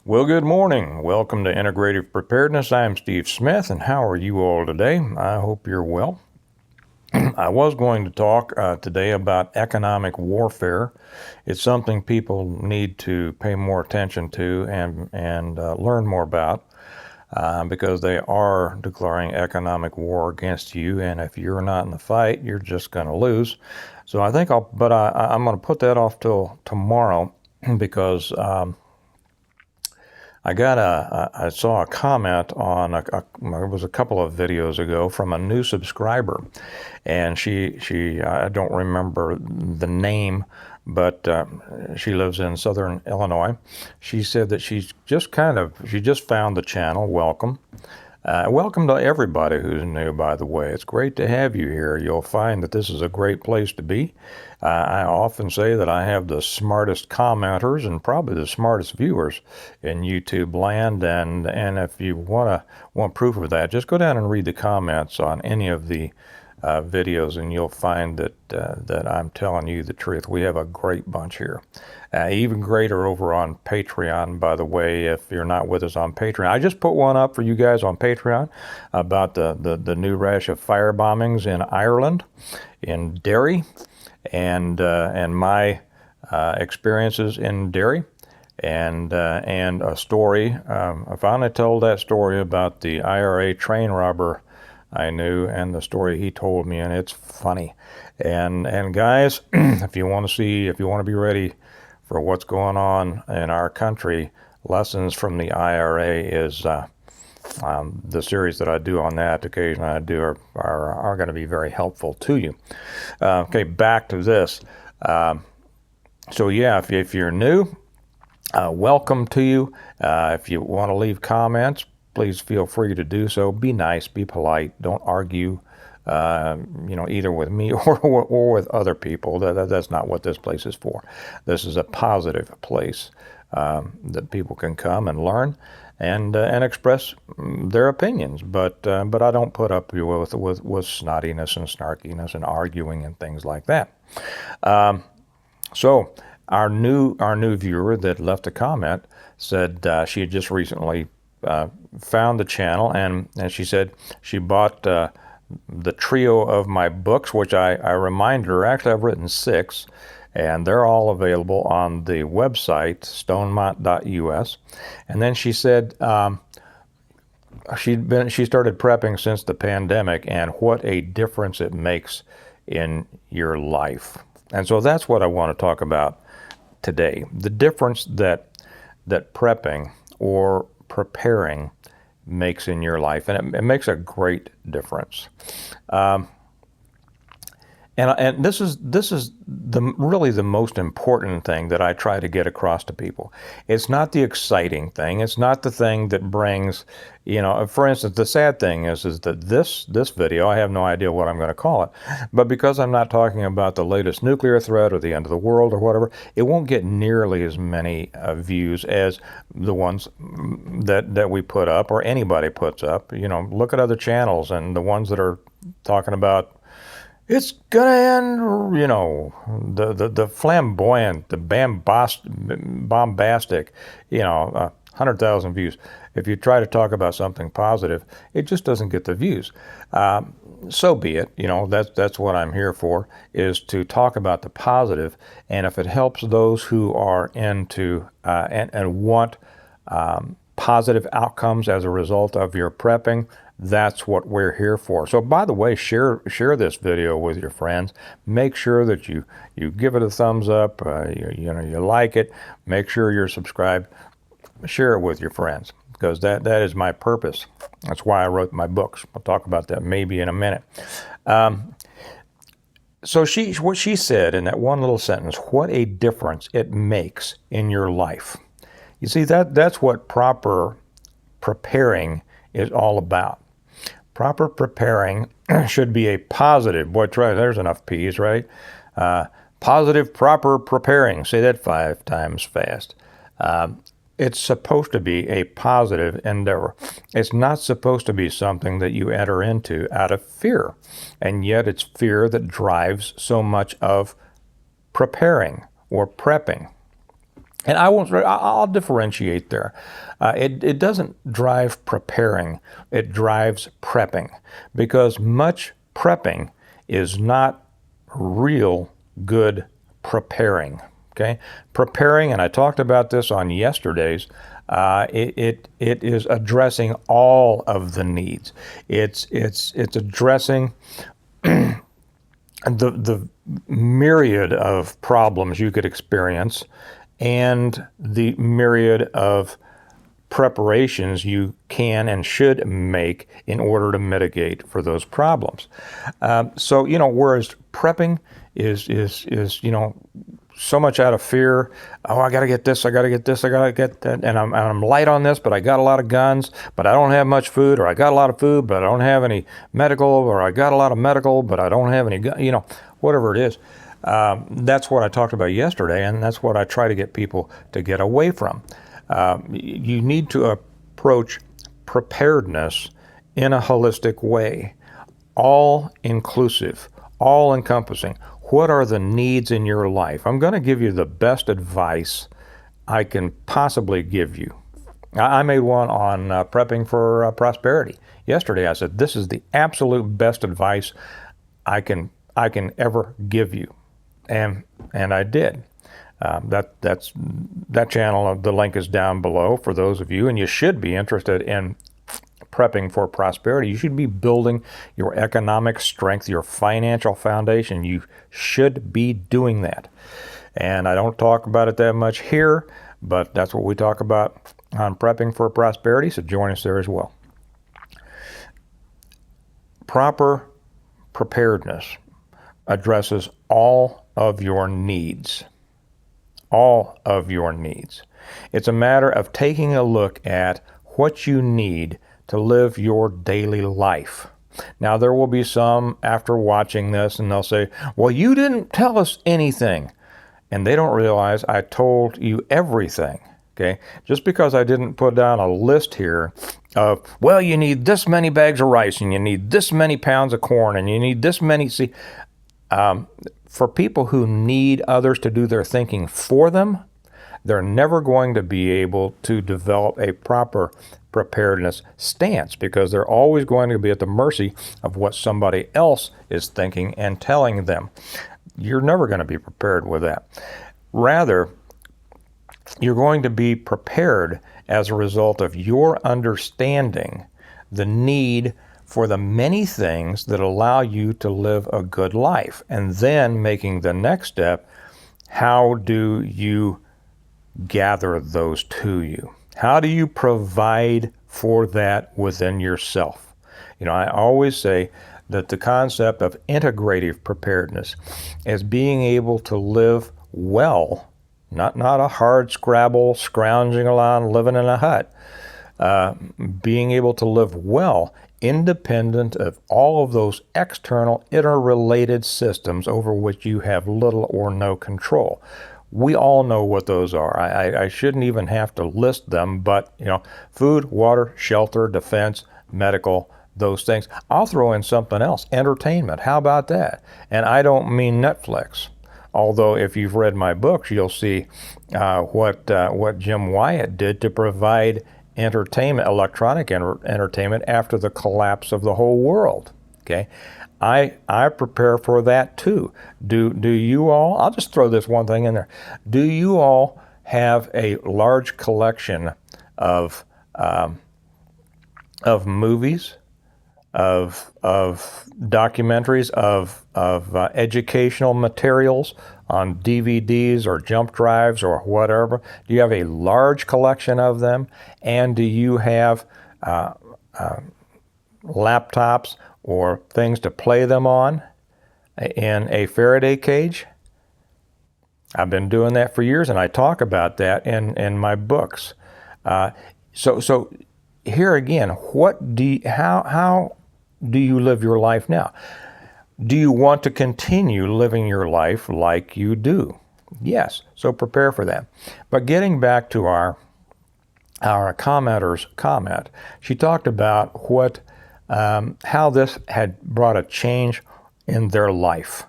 Well, good morning. Welcome to Integrative Preparedness. I'm Steve Smith, and how are you all today? I hope you're well. I was going to talk today about economic warfare. It's something people need to pay more attention to and learn more about because they are declaring economic war against you, and if you're not in the fight, you're just going to lose. So I'm going to put that off till tomorrow because I saw a comment on it was a couple of videos ago from a new subscriber, and I don't remember the name, but she lives in Southern Illinois. She said that she just found the channel. Welcome. Welcome to everybody who's new, by the way. It's great to have you here. You'll find that this is a great place to be. I often say that I have the smartest commenters and probably the smartest viewers in YouTube land, and if you want proof of that, just go down and read the comments on any of the videos, and you'll find that I'm telling you the truth. We have a great bunch here. Even greater over on Patreon, by the way, if you're not with us on Patreon. I just put one up for you guys on Patreon about the new rash of fire bombings in Ireland, in Derry, and my experiences in Derry, and a story. I finally told that story about the IRA train robber I knew, and the story he told me, and it's funny. And guys, if you want to be ready for what's going on in our country, Lessons from the IRA is the series that I do on that. Occasionally I do are going to be very helpful to you. Okay, back to this. So yeah, if you're new, welcome to you. If you want to leave comments, please feel free to do so. Be nice, be polite, don't argue, either with me or with other people. That's not what this place is for. This is a positive place that people can come and learn and express their opinions. But I don't put up with snottiness and snarkiness and arguing and things like that. So our new viewer that left a comment said she had just recently found the channel, and she said she bought the trio of my books, which I remind her, actually I've written 6, and they're all available on the website, stonemont.us. And then she said she started prepping since the pandemic, and what a difference it makes in your life. And so that's what I want to talk about today. The difference that prepping or preparing makes in your life, and it makes a great difference. And this is really the most important thing that I try to get across to people. It's not the exciting thing. It's not the thing that brings, for instance, the sad thing is that this video, I have no idea what I'm going to call it, but because I'm not talking about the latest nuclear threat or the end of the world or whatever, it won't get nearly as many views as the ones that we put up or anybody puts up. Look at other channels and the ones that are talking about it's gonna end, the flamboyant, the bombastic, 100,000 views. If you try to talk about something positive, it just doesn't get the views. So be it. That's what I'm here for, is to talk about the positive, and if it helps those who are into and want positive outcomes as a result of your prepping, that's what we're here for. So by the way, share this video with your friends. Make sure that you give it a thumbs up, you like it, make sure you're subscribed, share it with your friends, because that is my purpose. That's why I wrote my books. I'll talk about that maybe in a minute. So what she said in that one little sentence, what a difference it makes in your life. You see, that's what proper preparing is all about. Proper preparing should be a positive. Boy, there's enough P's, right? Positive, proper preparing. Say that 5 times fast. It's supposed to be a positive endeavor. It's not supposed to be something that you enter into out of fear. And yet it's fear that drives so much of preparing or prepping. And I'll differentiate there. It doesn't drive preparing, it drives prepping, because much prepping is not real good preparing. Okay, preparing, and I talked about this on yesterday's. It is addressing all of the needs. It's addressing the myriad of problems you could experience and the myriad of preparations you can and should make in order to mitigate for those problems. So, whereas prepping is so much out of fear. Oh, I got to get this, I got to get this, I got to get that. And I'm light on this, but I got a lot of guns, but I don't have much food, or I got a lot of food, but I don't have any medical, or I got a lot of medical, but I don't have any, whatever it is. That's what I talked about yesterday, and that's what I try to get people to get away from. You need to approach preparedness in a holistic way, all inclusive, all encompassing. What are the needs in your life? I'm going to give you the best advice I can possibly give you. I made one on prepping for prosperity yesterday. I said, this is the absolute best advice I can ever give you. And I did. That channel, the link is down below for those of you, and you should be interested in prepping for prosperity. You should be building your economic strength, your financial foundation. You should be doing that. And I don't talk about it that much here, but that's what we talk about on prepping for prosperity, so join us there as well. Proper preparedness addresses all of your needs. All of your needs. It's a matter of taking a look at what you need to live your daily life. Now, there will be some after watching this, and they'll say, well, you didn't tell us anything. And they don't realize I told you everything. Okay? Just because I didn't put down a list here of, well, you need this many bags of rice, and you need this many pounds of corn, and you need this many. See, for people who need others to do their thinking for them, they're never going to be able to develop a proper preparedness stance, because they're always going to be at the mercy of what somebody else is thinking and telling them. You're never going to be prepared with that. Rather, you're going to be prepared as a result of your understanding the need for the many things that allow you to live a good life, and then making the next step, how do you gather those to you? How do you provide for that within yourself? I always say that the concept of integrative preparedness is being able to live well, not a hard scrabble, scrounging around, living in a hut. Being able to live well, independent of all of those external, interrelated systems over which you have little or no control. We all know what those are. I shouldn't even have to list them, but food, water, shelter, defense, medical, those things. I'll throw in something else, entertainment. How about that? And I don't mean Netflix. Although if you've read my books, you'll see what Jim Wyatt did to provide entertainment, electronic entertainment, after the collapse of the whole world. Okay, I prepare for that too. Do you all? I'll just throw this one thing in there. Do you all have a large collection of movies, of documentaries, of educational materials on DVDs or jump drives or whatever? Do you have a large collection of them? And do you have laptops or things to play them on in a Faraday cage? I've been doing that for years, and I talk about that in my books. So here again, how do you live your life now? Do you want to continue living your life like you do? Yes, so prepare for that. But getting back to our commenter's comment, she talked about how this had brought a change in their life.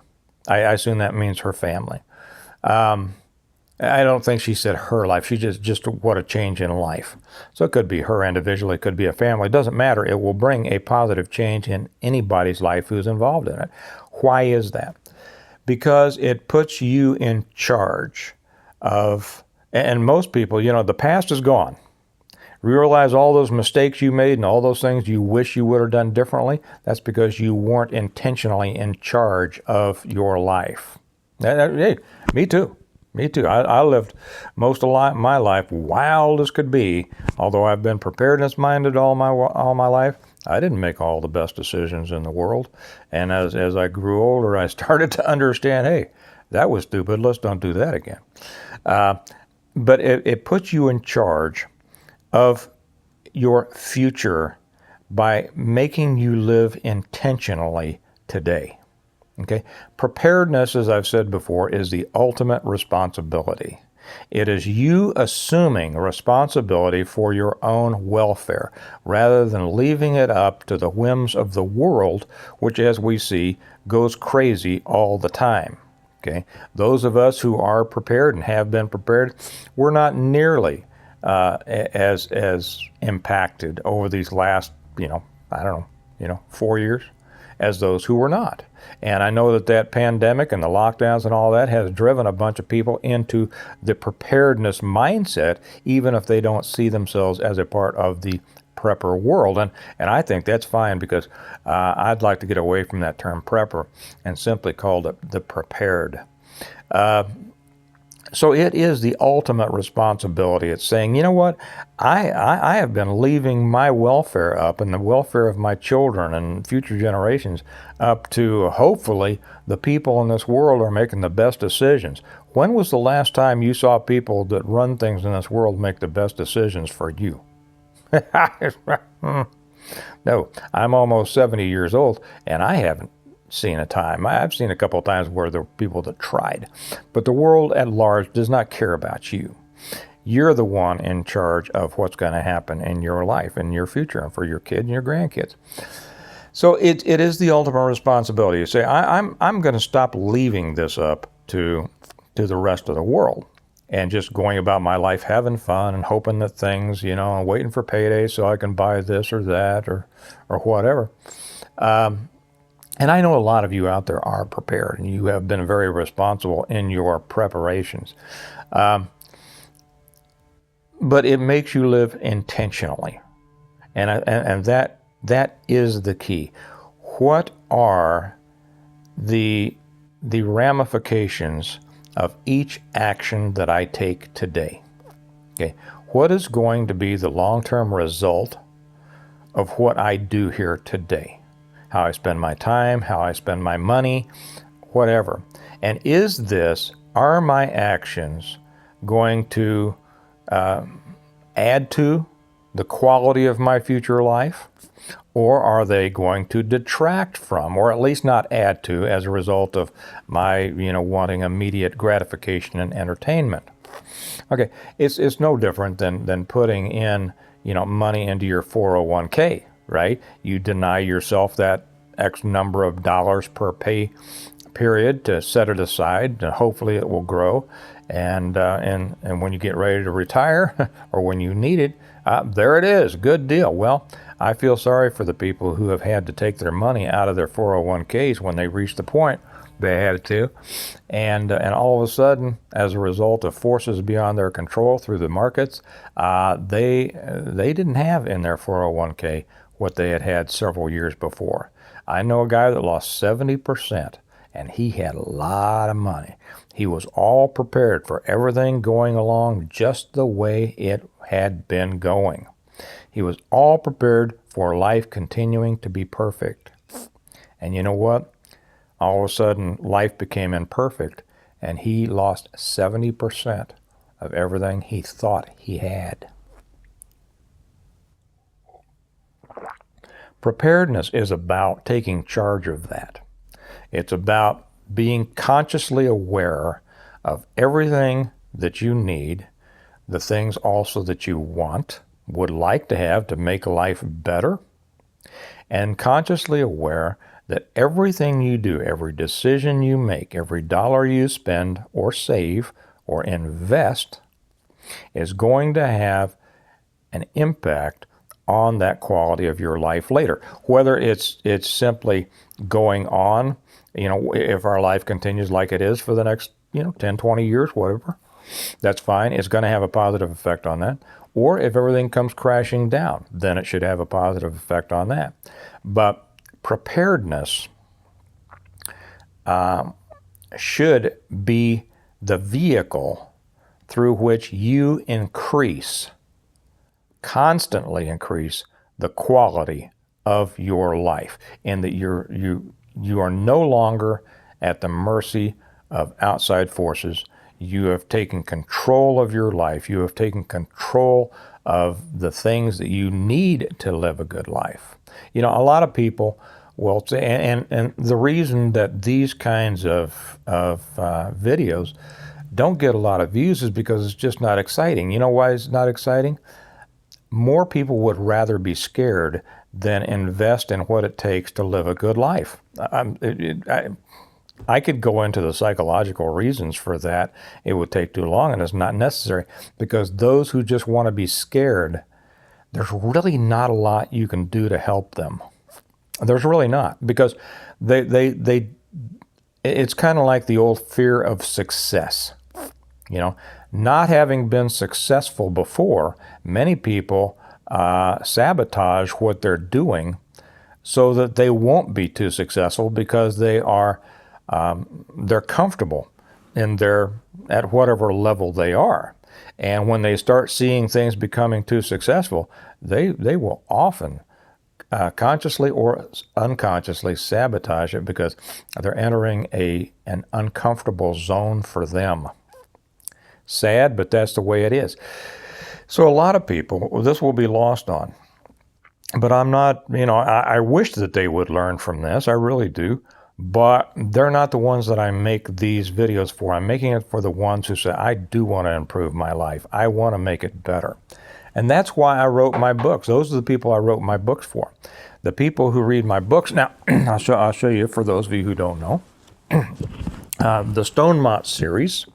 I assume that means her family. I don't think she said her life. She just what a change in life. So it could be her individually, it could be a family. It doesn't matter. It will bring a positive change in anybody's life who's involved in it. Why is that? Because it puts you in charge of, and most people, the past is gone. Realize all those mistakes you made and all those things you wish you would have done differently. That's because you weren't intentionally in charge of your life. Hey, me too. Me too. I lived most of my life wild as could be. Although I've been preparedness minded all my life, I didn't make all the best decisions in the world. And as I grew older, I started to understand, hey, that was stupid. Let's don't do that again. But it puts you in charge of your future by making you live intentionally today. Okay? Preparedness, as I've said before, is the ultimate responsibility. It is you assuming responsibility for your own welfare rather than leaving it up to the whims of the world, which, as we see, goes crazy all the time. Okay? Those of us who are prepared and have been prepared, we're not nearly as impacted over these last, 4 years as those who were not. And I know that pandemic and the lockdowns and all that has driven a bunch of people into the preparedness mindset, even if they don't see themselves as a part of the prepper world. And I think that's fine, because I'd like to get away from that term prepper and simply call it the prepared. So it is the ultimate responsibility. It's saying, you know what, I have been leaving my welfare up and the welfare of my children and future generations up to, hopefully, the people in this world are making the best decisions. When was the last time you saw people that run things in this world make the best decisions for you? No, I'm almost 70 years old, and I haven't seen a time. I've seen a couple of times where there were people that tried, but the world at large does not care about you. You're the one in charge of what's going to happen in your life, in your future, and for your kid and your grandkids. So it is the ultimate responsibility. You say, I'm going to stop leaving this up to the rest of the world and just going about my life having fun and hoping that things, and waiting for payday so I can buy this or that or whatever. And I know a lot of you out there are prepared, and you have been very responsible in your preparations. But it makes you live intentionally. And that is the key. What are the ramifications of each action that I take today? Okay. What is going to be the long-term result of what I do here today? How I spend my time, how I spend my money, whatever. And are my actions going to add to the quality of my future life? Or are they going to detract from, or at least not add to, as a result of my, wanting immediate gratification and entertainment? Okay, it's no different than putting in, money into your 401k. Right? You deny yourself that X number of dollars per pay period to set it aside, and hopefully it will grow. And when you get ready to retire or when you need it, there it is. Good deal. Well, I feel sorry for the people who have had to take their money out of their 401ks when they reach the point they had to. And all of a sudden, as a result of forces beyond their control through the markets, they didn't have in their 401k what they had several years before. I know a guy that lost 70%, and he had a lot of money. He was all prepared for everything going along just the way it had been going. He was all prepared for life continuing to be perfect. And you know what? All of a sudden, life became imperfect, and he lost 70% of everything he thought he had. Preparedness is about taking charge of that. It's about being consciously aware of everything that you need, the things also that you want, would like to have to make life better, and consciously aware that everything you do, every decision you make, every dollar you spend or save or invest is going to have an impact on that quality of your life later. Whether it's simply going on, if our life continues like it is for the next, 10, 20 years, whatever, that's fine. It's going to have a positive effect on that. Or if everything comes crashing down, then it should have a positive effect on that. But preparedness should be the vehicle through which you constantly increase the quality of your life, and that you are no longer at the mercy of outside forces. You have taken control of your life. You have taken control of the things that you need to live a good life. A lot of people will say, and the reason that these kinds of videos don't get a lot of views is because it's just not exciting. You know why it's not exciting? More people would rather be scared than invest in what it takes to live a good life. I could go into the psychological reasons for that. It would take too long, and it's not necessary, because those who just want to be scared, there's really not a lot you can do to help them. There's really not, because it's kind of like the old fear of success. Not having been successful before, many people sabotage what they're doing so that they won't be too successful, because they're comfortable at whatever level they are. And when they start seeing things becoming too successful, they will often consciously or unconsciously sabotage it, because they're entering an uncomfortable zone for them. Sad, but that's the way it is. So a lot of people, this will be lost on. But I'm not, I wish that they would learn from this. I really do. But they're not the ones that I make these videos for. I'm making it for the ones who say, I do want to improve my life. I want to make it better. And that's why I wrote my books. Those are the people I wrote my books for. The people who read my books. Now, I'll show you, for those of you who don't know, the Stone Mott series.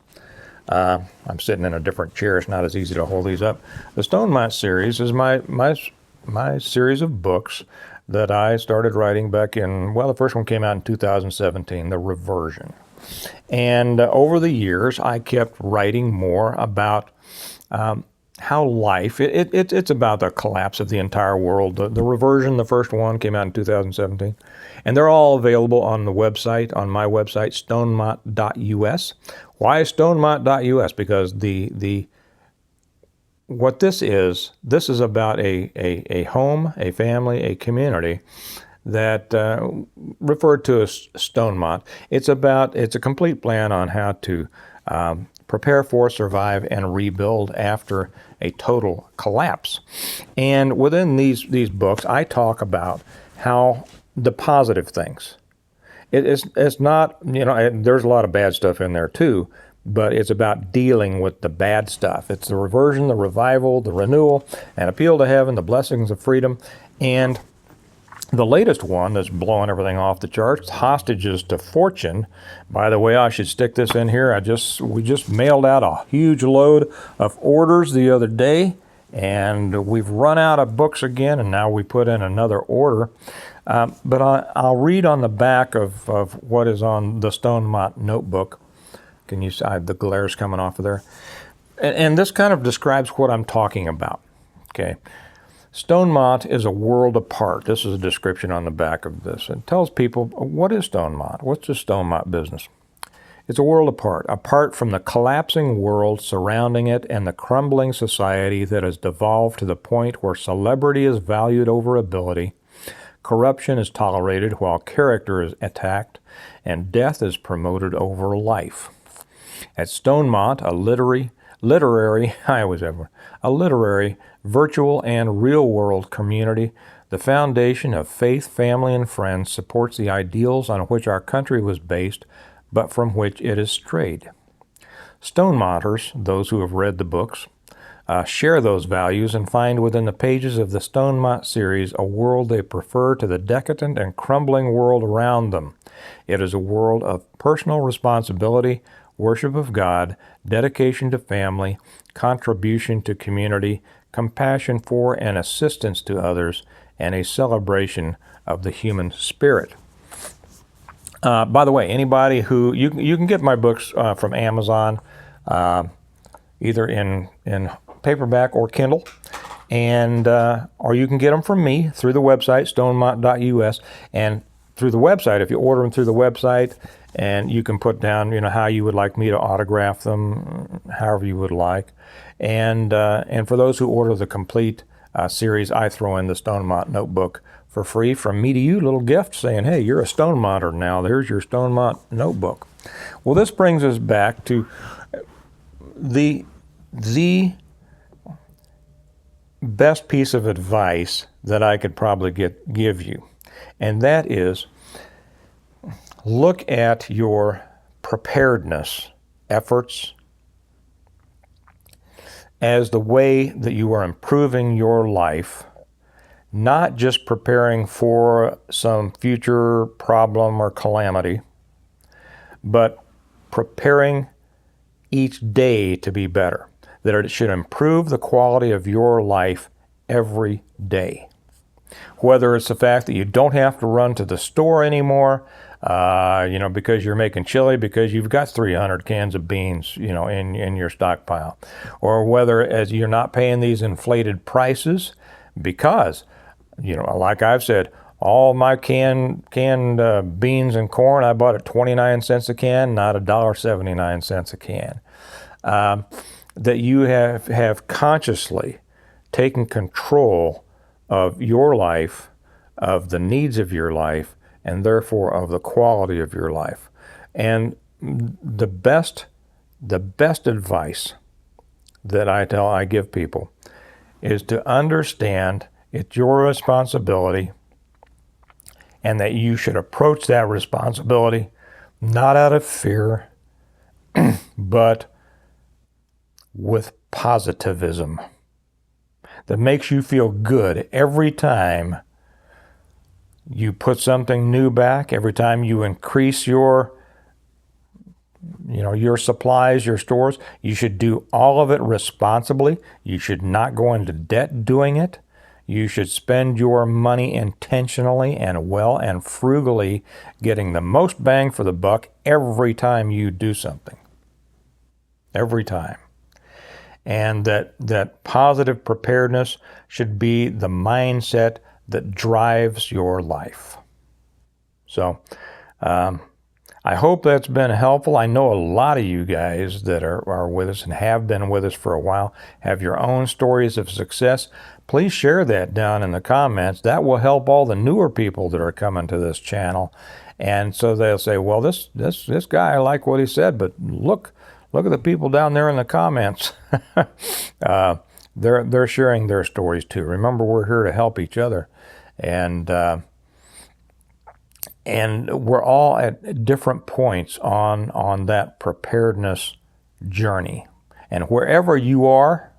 I'm sitting in a different chair. It's not as easy to hold these up. The Stone Mott series is my series of books that I started writing back in, the first one came out in 2017, The Reversion. And over the years, I kept writing more about how life, it's about the collapse of the entire world. The Reversion, the first one, came out in 2017. And they're all available on the website, on my website, stonemott.us. Why stonemott.us? Because what this is about a home, a family, a community that referred to as Stone Mott. It's a complete plan on how to prepare for, survive, and rebuild after a total collapse. And within these books, I talk about how the positive things. It's not, there's a lot of bad stuff in there too, but it's about dealing with the bad stuff. It's the reversion, the revival, the renewal, and appeal to heaven, the blessings of freedom. And the latest one that's blowing everything off the charts, Hostages to Fortune. By the way, I should stick this in here. We just mailed out a huge load of orders the other day, and we've run out of books again, and now we put in another order. But I'll read on the back of what is on the Stone Mott notebook. Can you see the glare's coming off of there? And this kind of describes what I'm talking about. Okay. Stone Mott is a world apart. This is a description on the back of this. It tells people, what is Stone Mott? What's the Stone Mott business? It's a world apart from the collapsing world surrounding it and the crumbling society that has devolved to the point where celebrity is valued over ability, corruption is tolerated while character is attacked, and death is promoted over life. At Stone Mott, a literary, virtual, and real-world community, the foundation of faith, family, and friends supports the ideals on which our country was based, but from which it has strayed. Stone Motters, those who have read the books, share those values and find within the pages of the Stone Mott series a world they prefer to the decadent and crumbling world around them. It is a world of personal responsibility worship of God, dedication to family, contribution to community, compassion for and assistance to others, and a celebration of the human spirit. By the way, anybody who you can get my books from Amazon, either in paperback or Kindle, and or you can get them from me through the website stonemont.us, and through the website, if you order them through the website, and you can put down how you would like me to autograph them, however you would like, and for those who order the complete series, I throw in the Stonemont notebook for free from me to you, little gift saying, hey, you're a Stonemonter now. There's your Stonemont notebook. Well, this brings us back to the best piece of advice that I could probably give you, and that is look at your preparedness efforts as the way that you are improving your life, not just preparing for some future problem or calamity, but preparing each day to be better, that it should improve the quality of your life every day. Whether it's the fact that you don't have to run to the store anymore, because you're making chili because you've got 300 cans of beans, in your stockpile, or whether as you're not paying these inflated prices because, like I've said, all my canned beans and corn I bought at 29 cents a can, not $1.79 a can. That you have consciously taken control of your life, of the needs of your life, and therefore of the quality of your life. And the best advice that I give people is to understand it's your responsibility, and that you should approach that responsibility not out of fear, but with positivism that makes you feel good every time you put something new back, every time you increase your supplies, your stores. You should do all of it responsibly. You should not go into debt doing it. You should spend your money intentionally and well and frugally, getting the most bang for the buck every time you do something. Every time. And that positive preparedness should be the mindset that drives your life. So I hope that's been helpful. I know a lot of you guys that are with us and have been with us for a while have your own stories of success. Please share that down in the comments. That will help all the newer people that are coming to this channel. And so they'll say, well, this guy, I like what he said, but look at the people down there in the comments. They're sharing their stories too. Remember, we're here to help each other. And we're all at different points on that preparedness journey. And wherever you are,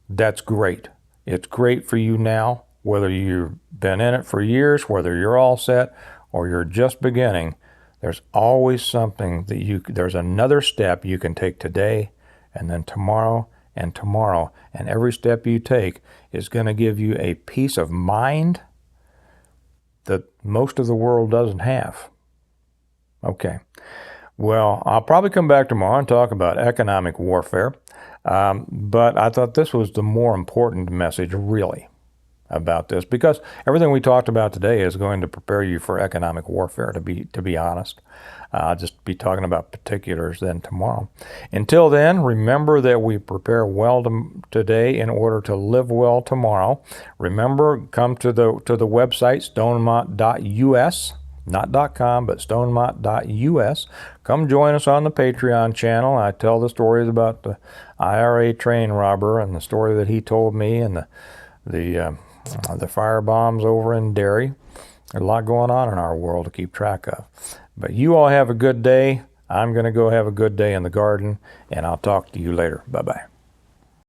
that's great. It's great for you now, whether you've been in it for years, whether you're all set, or you're just beginning. There's always something there's another step you can take today, and then tomorrow, and tomorrow. And every step you take is going to give you a peace of mind that most of the world doesn't have. Okay. Well, I'll probably come back tomorrow and talk about economic warfare. But I thought this was the more important message, really, about this, because everything we talked about today is going to prepare you for economic warfare, to be honest. I'll just be talking about particulars then tomorrow. Until then, remember that we prepare well today in order to live well tomorrow. Remember, come to the website, stonemont.us, not .com, but stonemont.us. Come join us on the Patreon channel. I tell the stories about the IRA train robber and the story that he told me, and the fire bombs over in Derry. There's a lot going on in our world to keep track of. But you all have a good day. I'm going to go have a good day in the garden, and I'll talk to you later. Bye-bye.